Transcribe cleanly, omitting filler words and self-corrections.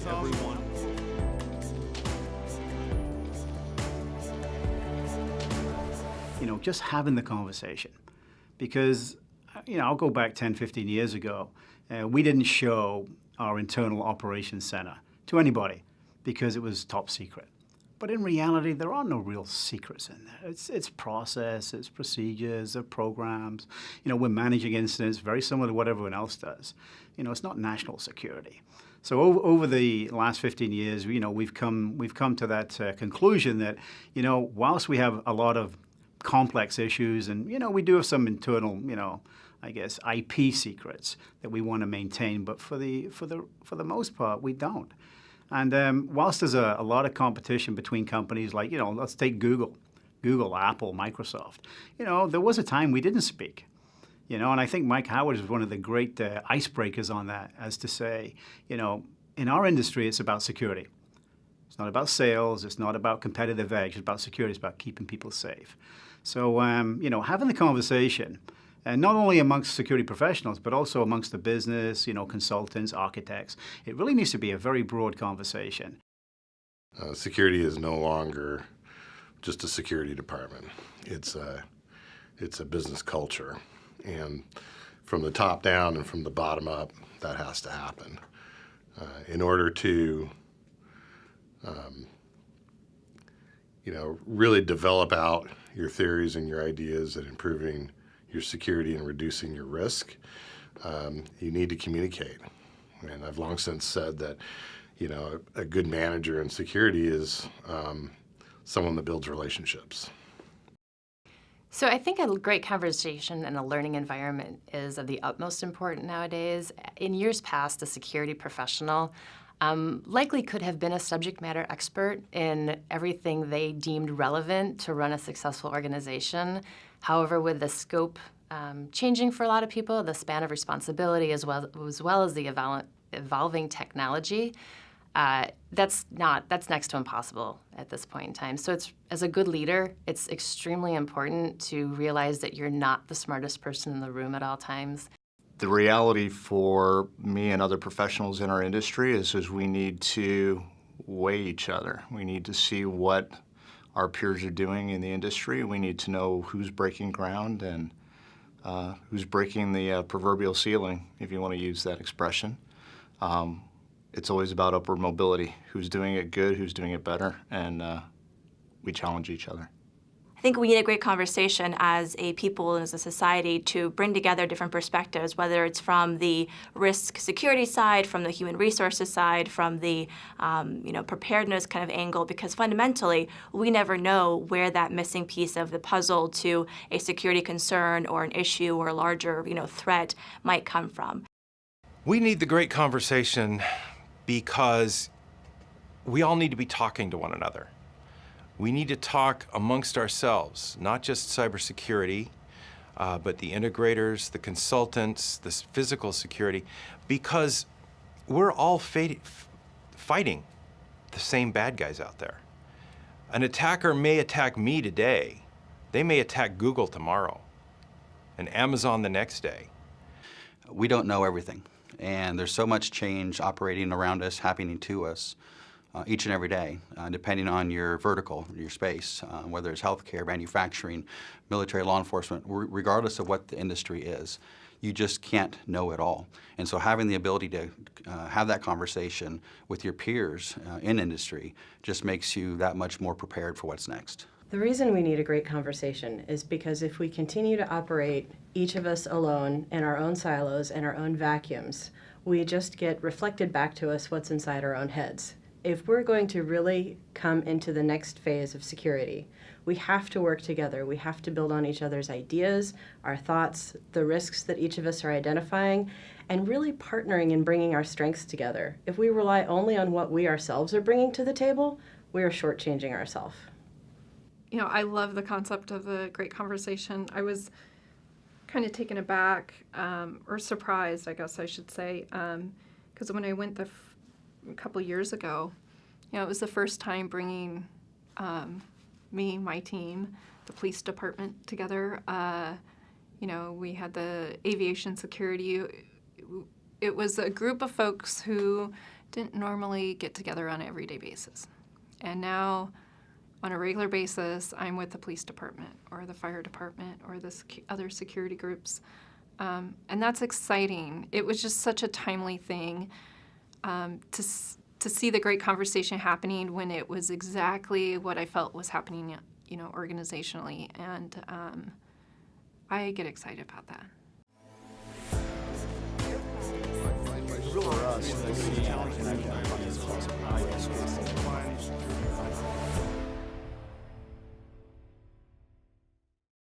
everyone. Just having the conversation. Because, I'll go back 10, 15 years ago. We didn't show our internal operations center to anybody because it was top secret. But in reality, there are no real secrets in there. It's process, it's procedures, it's programs. We're managing incidents very similar to what everyone else does. It's not national security. So over the last 15 years, we've come to that conclusion that, whilst we have a lot of complex issues and, we do have some internal, I guess, IP secrets that we want to maintain, but for the most part, we don't. And whilst there's a lot of competition between companies like, let's take Google, Apple, Microsoft. There was a time we didn't speak. And I think Mike Howard is one of the great icebreakers on that, as to say, in our industry, it's about security. It's not about sales. It's not about competitive edge. It's about security. It's about keeping people safe. So, having the conversation, and not only amongst security professionals, but also amongst the business, consultants, architects, it really needs to be a very broad conversation. Security is no longer just a security department. It's a business culture. And from the top down and from the bottom up, that has to happen. In order to really develop out your theories and your ideas at improving your security and reducing your risk, you need to communicate. And I've long since said that, a good manager in security is someone that builds relationships. So I think a great conversation and a learning environment is of the utmost importance nowadays. In years past, a security professional likely could have been a subject matter expert in everything they deemed relevant to run a successful organization. However, with the scope changing for a lot of people, the span of responsibility as well as the evolving technology, that's next to impossible at this point in time. So as a good leader, it's extremely important to realize that you're not the smartest person in the room at all times. The reality for me and other professionals in our industry is we need to weigh each other. We need to see what our peers are doing in the industry. We need to know who's breaking ground and who's breaking the proverbial ceiling, if you want to use that expression. It's always about upward mobility. Who's doing it good, who's doing it better, and we challenge each other. I think we need a great conversation as a people and as a society to bring together different perspectives, whether it's from the risk security side, from the human resources side, from the preparedness kind of angle, because fundamentally we never know where that missing piece of the puzzle to a security concern or an issue or a larger threat might come from. We need the great conversation because we all need to be talking to one another. We need to talk amongst ourselves, not just cybersecurity, but the integrators, the consultants, the physical security, because we're all fighting the same bad guys out there. An attacker may attack me today. They may attack Google tomorrow and Amazon the next day. We don't know everything, and there's so much change operating around us, happening to us. Each and every day, depending on your vertical, your space, whether it's healthcare, manufacturing, military, law enforcement, regardless of what the industry is, you just can't know it all. And so having the ability to have that conversation with your peers in industry just makes you that much more prepared for what's next. The reason we need a great conversation is because if we continue to operate each of us alone in our own silos and our own vacuums, we just get reflected back to us what's inside our own heads. If we're going to really come into the next phase of security, we have to work together. We have to build on each other's ideas, our thoughts, the risks that each of us are identifying, and really partnering and bringing our strengths together. If we rely only on what we ourselves are bringing to the table, we are shortchanging ourselves. I love the concept of a great conversation. I was kind of taken aback, or surprised, I guess I should say, because when I went a couple years ago, it was the first time bringing me, my team, the police department together. We had the aviation security. It was a group of folks who didn't normally get together on an everyday basis. And now, on a regular basis, I'm with the police department or the fire department or the other security groups. And that's exciting. It was just such a timely thing to see the great conversation happening when it was exactly what I felt was happening, organizationally. And I get excited about that. For us,